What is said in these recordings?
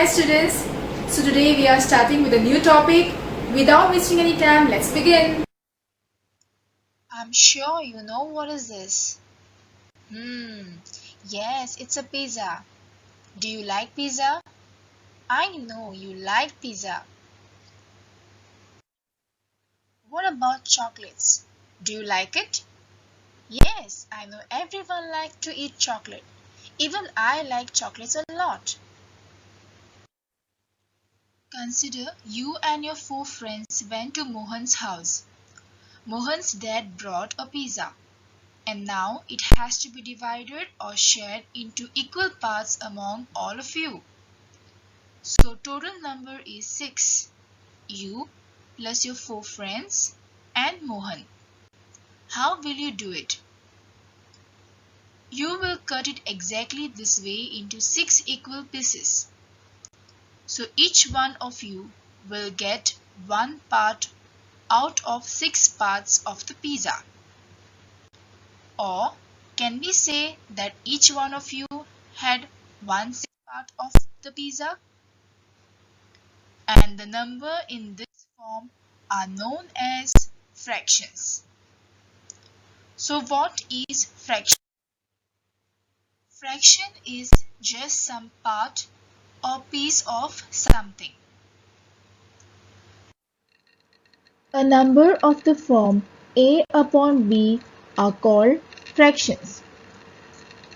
Hi students, so today we are starting with a new topic. Without wasting any time, let's begin. I'm sure you know what is this. Yes, it's a pizza. Do you like pizza? I know you like pizza. What about chocolates? Do you like it? Yes, I know everyone likes to eat chocolate. Even I like chocolates a lot. Consider you and your 4 friends went to Mohan's house. Mohan's dad brought a pizza. And now it has to be divided or shared into equal parts among all of you. So total number is 6. You plus your 4 friends and Mohan. How will you do it? You will cut it exactly this way into 6 equal pieces. So each one of you will get one part out of 6 parts of the pizza. Or can we say that each one of you had 1/6 part of the pizza? And the number in this form are known as fractions. So what is fraction? Fraction is just some part or piece of something. A number of the form a upon b are called fractions.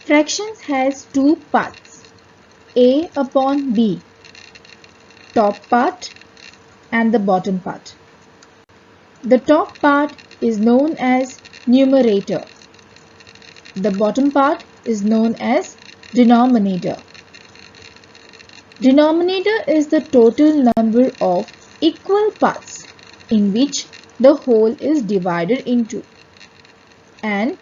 Fractions has two parts, a upon b, top part and the bottom part. The top part is known as numerator. The bottom part is known as denominator. Denominator is the total number of equal parts in which the whole is divided into, and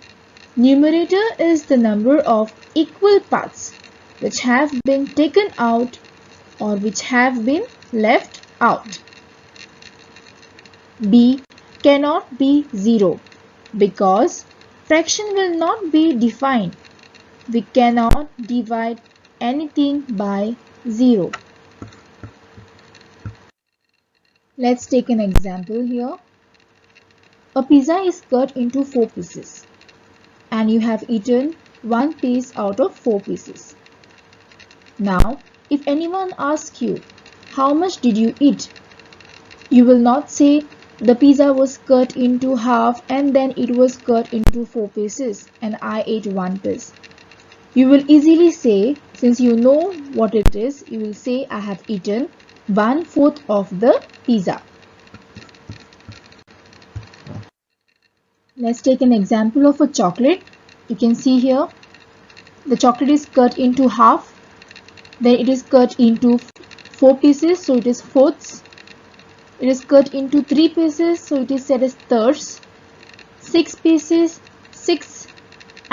numerator is the number of equal parts which have been taken out or which have been left out. B cannot be 0 because fraction will not be defined. We cannot divide anything by 0. Let's take an example here. A pizza is cut into 4 pieces and you have eaten one piece out of 4 pieces. Now, if anyone asks you, how much did you eat? You will not say the pizza was cut into half and then it was cut into 4 pieces and I ate one piece. You will easily say, since you know what it is, you will say I have eaten 1/4 of the pizza. Let's take an example of a chocolate. You can see here the chocolate is cut into half, then it is cut into 4 pieces, so it is fourths. It is cut into 3 pieces, so it is said as thirds. 6 pieces, sixths,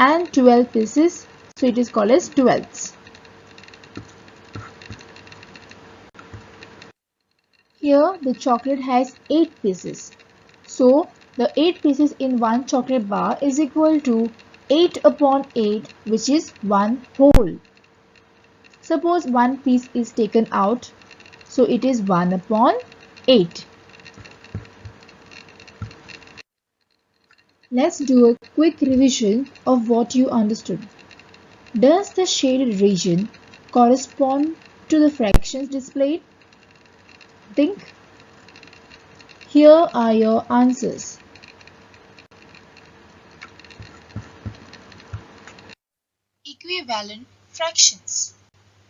and 12 pieces, so it is called as twelfths. Here the chocolate has 8 pieces. So the 8 pieces in one chocolate bar is equal to 8 upon 8, which is one whole. Suppose one piece is taken out, so it is 1 upon 8. Let's do a quick revision of what you understood. Does the shaded region correspond to the fractions displayed? Think. Here are your answers. Equivalent fractions.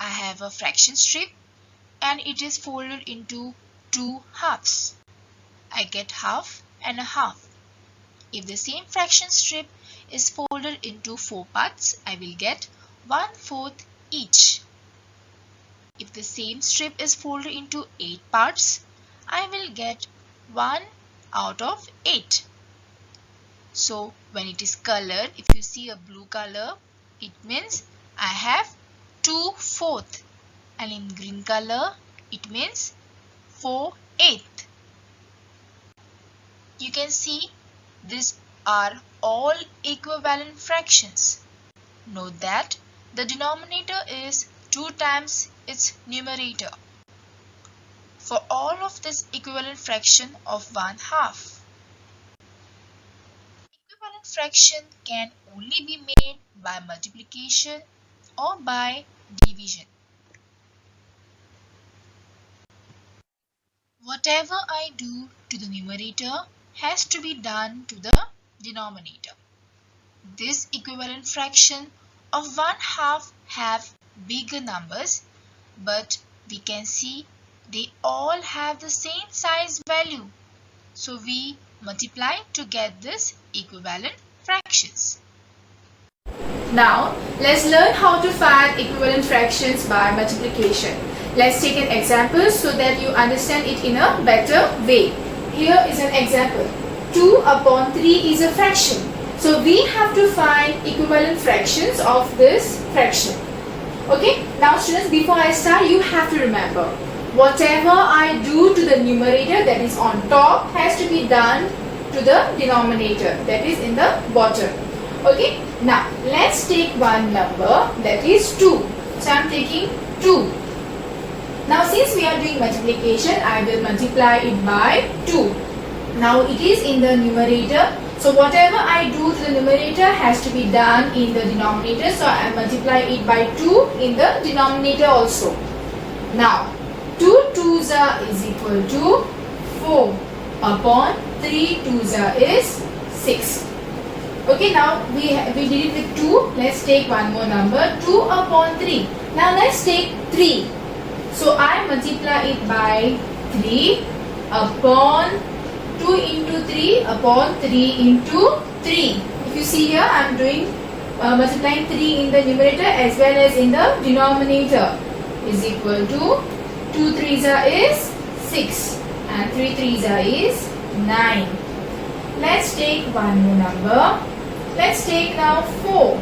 I have a fraction strip and it is folded into 2 halves. I get half and a half. If the same fraction strip is folded into 4 parts, I will get 1/4 each. If the same strip is folded into 8 parts, I will get 1 out of 8. So when it is colored, if you see a blue color, it means I have 2/4. And in green color, it means 4/8. You can see these are all equivalent fractions. Note that the denominator is 2 times its numerator for all of this equivalent fraction of 1/2. Equivalent fraction can only be made by multiplication or by division. Whatever I do to the numerator has to be done to the denominator. This equivalent fraction of 1/2 have bigger numbers, but we can see they all have the same size value. So we multiply to get this equivalent fractions. Now, let's learn how to find equivalent fractions by multiplication. Let's take an example so that you understand it in a better way. Here is an example. 2/3 is a fraction. So we have to find equivalent fractions of this fraction. Okay, now students, before I start, you have to remember, whatever I do to the numerator, that is on top, has to be done to the denominator, that is in the bottom. Okay, now let's take one number, that is 2. So I am taking 2. Now since we are doing multiplication, I will multiply it by 2. Now it is in the numerator. So whatever I do to the numerator has to be done in the denominator. So I multiply it by 2 in the denominator also. Now 2 2s is equal to 4 upon 3 2s is 6. Okay, now we did it with 2. Let's take one more number, 2/3. Now let's take 3. So I multiply it by 3 upon 2 into 3 upon 3 into 3. If you see here, I am doing multiplying 3 in the numerator as well as in the denominator, is equal to 2 3s is 6 and 3 3s is 9. Let's take one more number. Let's take now 4.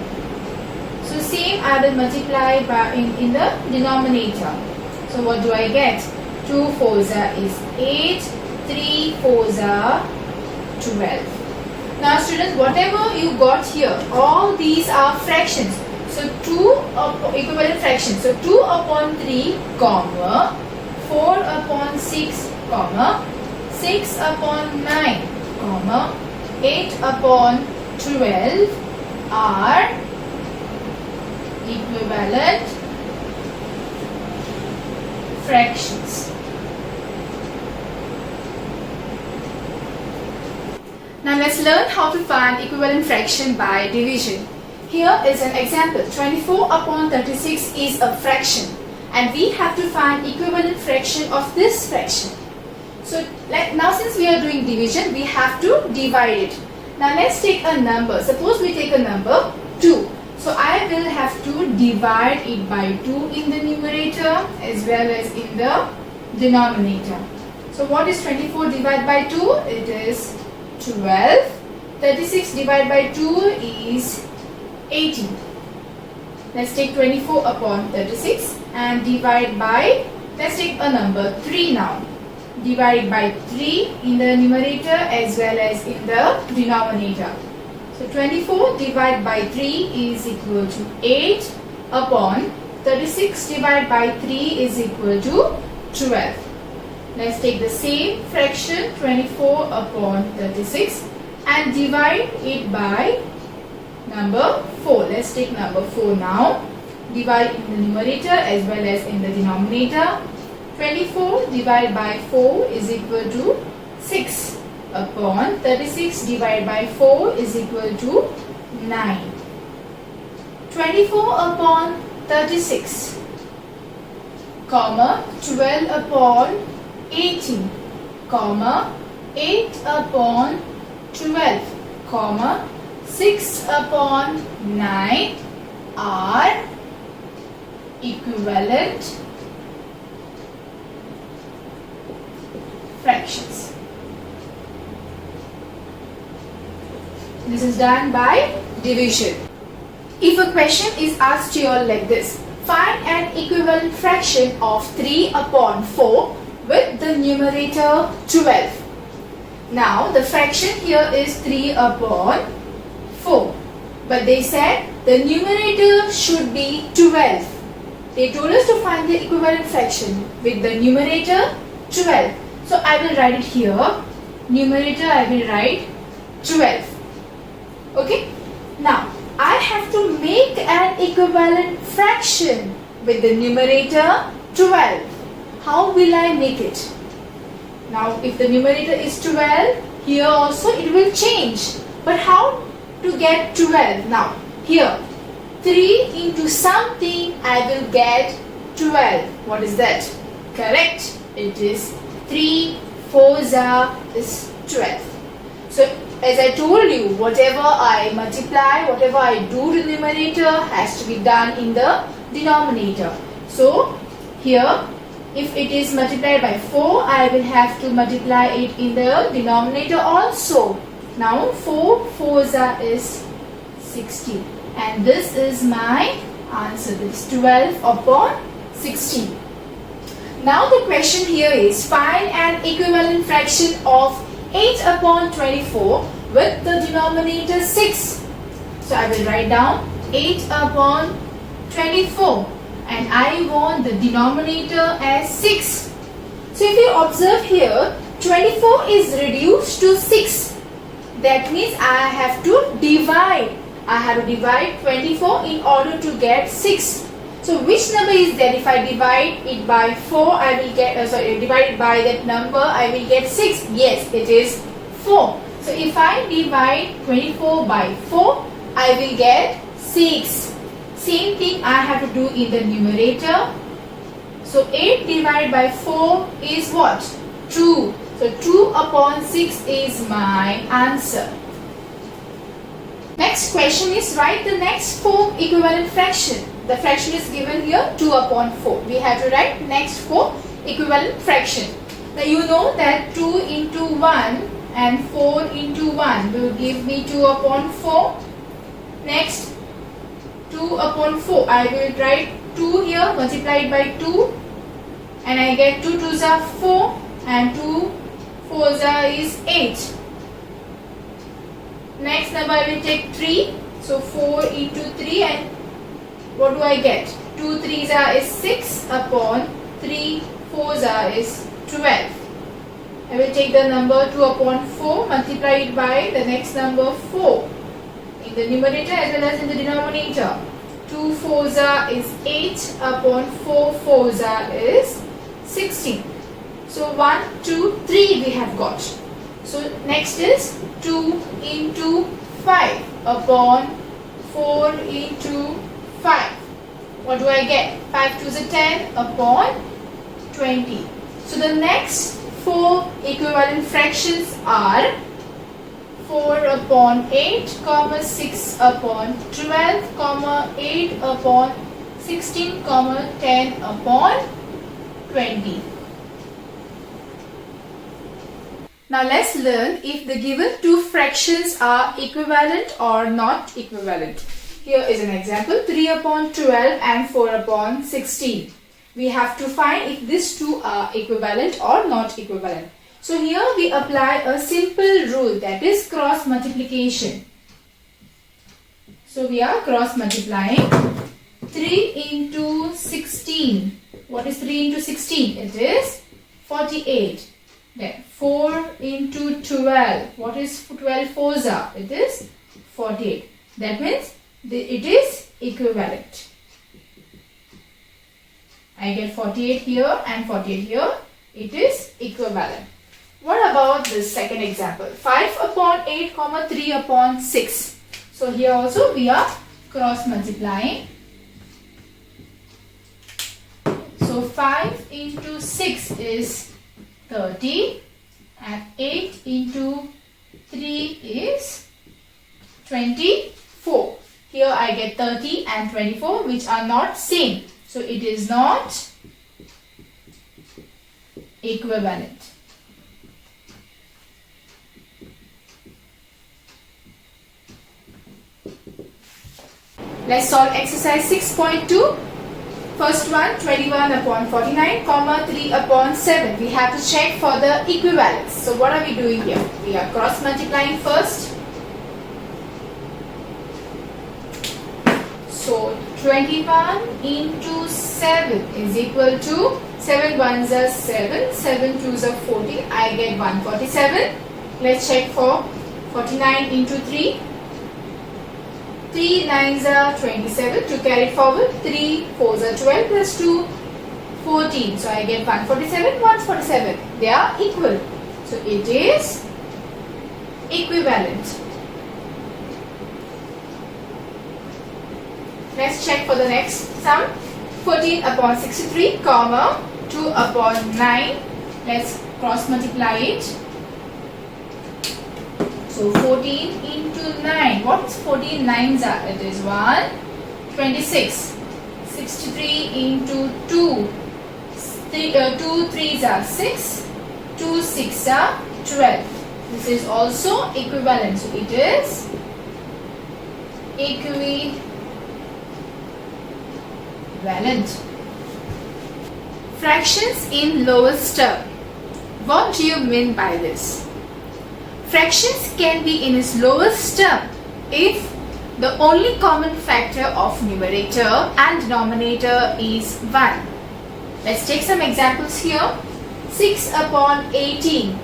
So same, I will multiply by in the denominator. So what do I get? 2 4s is 8. 3 4s are 12. Now students, whatever you got here, all these are fractions. So equivalent fractions. So 2/3, comma 4/6, comma 6/9, comma 8/12 are equivalent fractions. Now let's learn how to find equivalent fraction by division. Here is an example. 24/36 is a fraction and we have to find equivalent fraction of this fraction. So now since we are doing division, we have to divide it. Now let's take a number. Suppose we take a number 2. So I will have to divide it by 2 in the numerator as well as in the denominator. So what is 24 divided by 2? It is 12. 36 divided by 2 is 18. Let's take 24/36 and divide by, let's take a number 3 now. Divide by 3 in the numerator as well as in the denominator. So 24 divided by 3 is equal to 8 upon 36 divided by 3 is equal to 12. Let's take the same fraction 24/36 and divide it by number 4. Let's take number 4 now. Divide in the numerator as well as in the denominator. 24 divided by 4 is equal to 6 upon 36 divided by 4 is equal to 9. 24/36, comma 12/18, comma 8/12, comma 6/9 are equivalent fractions. This is done by division. If a question is asked to you all like this, find an equivalent fraction of 3/4 with the numerator 12. Now the fraction here is 3/4, but they said the numerator should be 12. They told us to find the equivalent fraction with the numerator 12. So I will write it here. Numerator I will write 12. Okay. Now I have to make an equivalent fraction with the numerator 12. How will I make it? Now if the numerator is 12, here also it will change. But how to get 12? Now here 3 into something I will get 12. What is that? Correct. It is 3 4s is 12. So as I told you, whatever I multiply, whatever I do to the numerator has to be done in the denominator. So here if it is multiplied by 4, I will have to multiply it in the denominator also. Now 4 4s is 60. And this is my answer. This is 12 upon 16. Now the question here is find an equivalent fraction of 8 upon 24 with the denominator 6. So I will write down 8 upon 24 and I want the denominator as 6. So if you observe here, 24 is reduced to 6. That means I have to divide. I have to divide 24 in order to get 6. So which number is that? If I divide it by 4, I will get, divide it by that number, I will get 6. Yes, it is 4. So if I divide 24 by 4, I will get 6. Same thing I have to do in the numerator. So 8 divided by 4 is what? 2. So 2 upon 6 is my answer. Next question is write the next 4 equivalent fraction. The fraction is given here 2 upon 4. We have to write next 4 equivalent fraction. Now you know that 2 into 1 and 4 into 1 will give me 2 upon 4. Next 2 upon 4. I will write 2 here multiplied by 2 and I get 2 2s are 4 and 2 4s is 8. Next number I will take 3. So 4 into 3 and what do I get? 2 3s is 6 upon 3 4s is 12. I will take the number 2 upon 4, multiply it by the next number 4 in the numerator as well as in the denominator. 2 4s is 8 upon 4 4s is 16. So 1 2 3 we have got. So next is 2 into 5 upon 4 into 5. What do I get? 5 2s are 10 upon 20. So the next 4 equivalent fractions are 4 upon 8, 6 upon 12, 8 upon 16, 10 upon 20. Now let's learn if the given two fractions are equivalent or not equivalent. Here is an example, 3 upon 12 and 4 upon 16. We have to find if these two are equivalent or not equivalent. So here we apply a simple rule, that is cross multiplication. So we are cross multiplying 3 into 16. What is 3 into 16? It is 48. Then 4 into 12. What is 12 4s are? It is 48. That means it is equivalent. I get 48 here and 48 here. It is equivalent. What about this second example? 5 upon 8, 3 upon 6. So here also we are cross multiplying. So 5 into 6 is 30 and 8 into 3 is 24. Here I get 30 and 24 which are not same. So it is not equivalent. Let's solve exercise 6.2. First one, 21 upon 49, 3 upon 7. We have to check for the equivalence. So what are we doing here? We are cross multiplying first. So 21 into 7 is equal to 7 ones are 7, 7 twos are 14. I get 147. Let's check for 49 into 3. 3 nines are 27. To carry forward, 3 fours are 12 plus 2, 14. So I get 147, 147. They are equal. So it is equivalent. Let's check for the next sum. 14 upon 63, comma 2 upon 9. Let's cross multiply it. So 14 into 9. What's 14 nines are? It is 1, 26. 63 into 2. 2 threes are 6. 2 6 are 12. This is also equivalent. So it is equivalent. Fractions in lowest term. What do you mean by this? Fractions can be in its lowest term if the only common factor of numerator and denominator is 1. Let's take some examples here. 6 upon 18.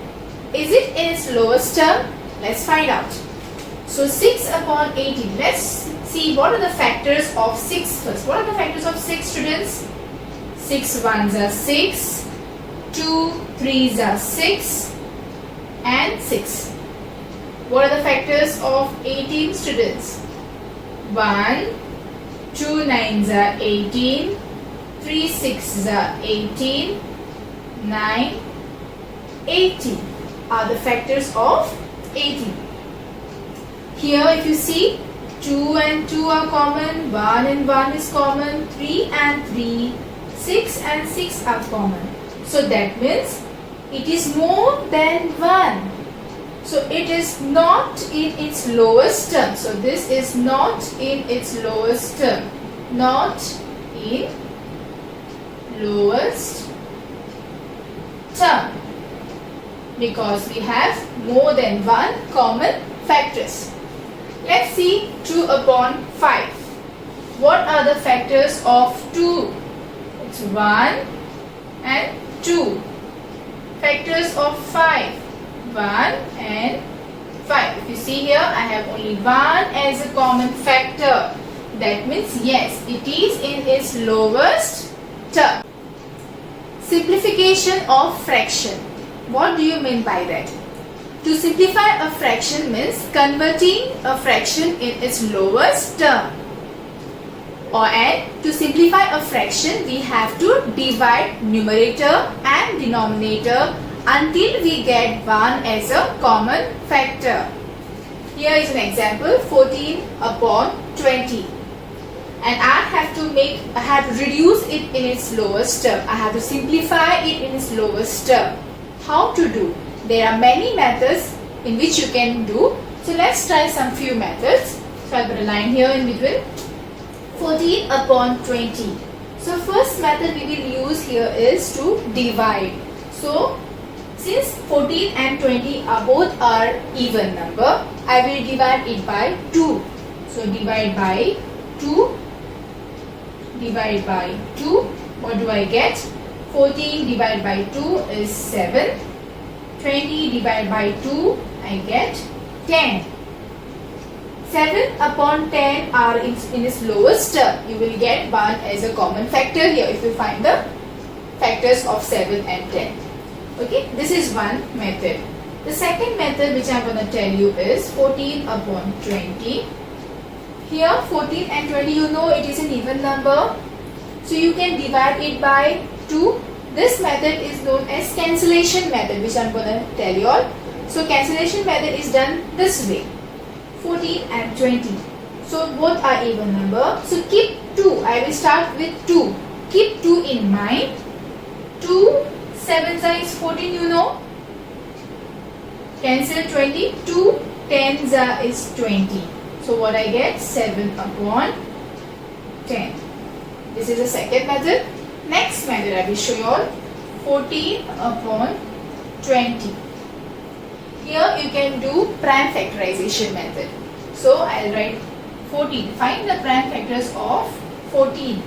Is it in its lowest term? Let's find out. So 6 upon 18. Let's see what are the factors of 6 first. What are the factors of 6, students? 6 ones are 6, 2 threes are 6 and 6. What are the factors of 18, students? 1, 2 nines are 18, 3 sixes are 18, 9, 18 are the factors of 18. Here if you see, 2 and 2 are common, 1 and 1 is common, 3 and 3, 6 and 6 are common. So that means it is more than 1. So it is not in its lowest term. So this is not in its lowest term. Not in lowest term. Because we have more than 1 common factors. Let's see 2 upon 5. What are the factors of 2? It's 1 and 2. Factors of 5. 1 and 5. If you see here, I have only 1 as a common factor. That means yes, it is in its lowest term. Simplification of fraction. What do you mean by that? To simplify a fraction means converting a fraction in its lowest term. And to simplify a fraction, we have to divide numerator and denominator until we get 1 as a common factor. Here is an example, 14 upon 20. And I have to reduce it in its lowest term. I have to simplify it in its lowest term. How to do? There are many methods in which you can do. So let's try some few methods. So I'll put a line here in between. 14 upon 20. So first method we will use here is to divide. So since 14 and 20 are both even number, I will divide it by 2. So divide by 2. Divide by 2. What do I get? 14 divided by 2 is 7. 20 divided by 2, I get 10. 7 upon 10 are in its lowest term. You will get 1 as a common factor here if you find the factors of 7 and 10. Okay, this is one method. The second method which I am going to tell you is 14 upon 20. Here 14 and 20, you know it is an even number. So you can divide it by 2. This method is known as cancellation method, which I am going to tell you all. So cancellation method is done this way. 14 and 20. So both are even number. So keep 2. I will start with 2. Keep 2 in mind. 2 7s is 14, you know. Cancel 20. 2 10s is 20. So what I get? 7 upon 10. This is the second method. Next method I will show you all. 14 upon 20. Here you can do prime factorization method. So I'll write 14. Find the prime factors of 14.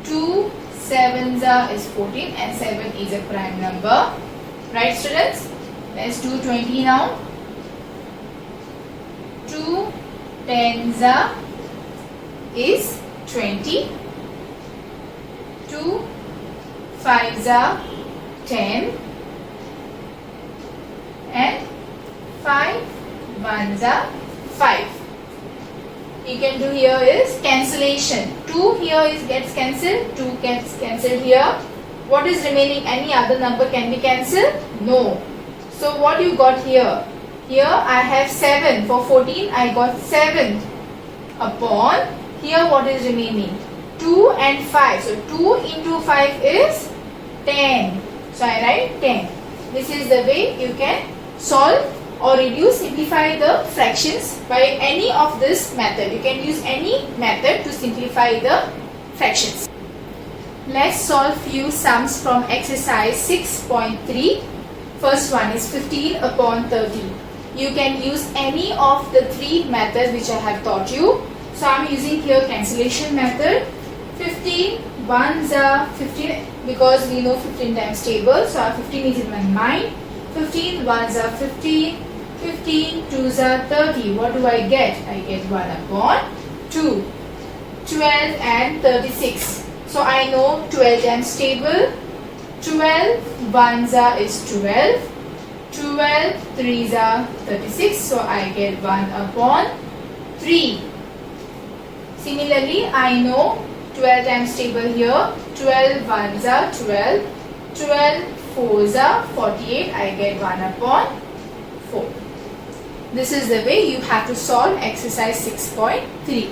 2 sevens is 14 and 7 is a prime number. Right, students? Let's do 20 now. 2 tens is 20. 2 fives are 10 and 5 ones are 5. You can do here is cancellation. 2 here is gets cancelled, 2 gets cancelled here. What is remaining? Any other number can be cancelled? No. So what you got here? Here I have 7. For 14 I got 7 upon, here what is remaining? 2 and 5. So 2 into 5 is 10. So I write 10. This is the way you can solve or reduce, simplify the fractions by any of this method. You can use any method to simplify the fractions. Let's solve few sums from exercise 6.3. First one is 15 upon 30. You can use any of the three methods which I have taught you. So I am using here cancellation method. 15 ones are 15 because we know 15 times table. So 15 is in my mind. 15 ones are 15. 15 twos are 30. What do I get? I get 1 upon 2. 12 and 36. So I know 12 times table. 12 ones are is 12. 12 threes are 36. So I get 1 upon 3. Similarly, I know 12 times table here. 12 ones are 12. 12 fours are 48. I get 1 upon 4. This is the way you have to solve exercise 6.3.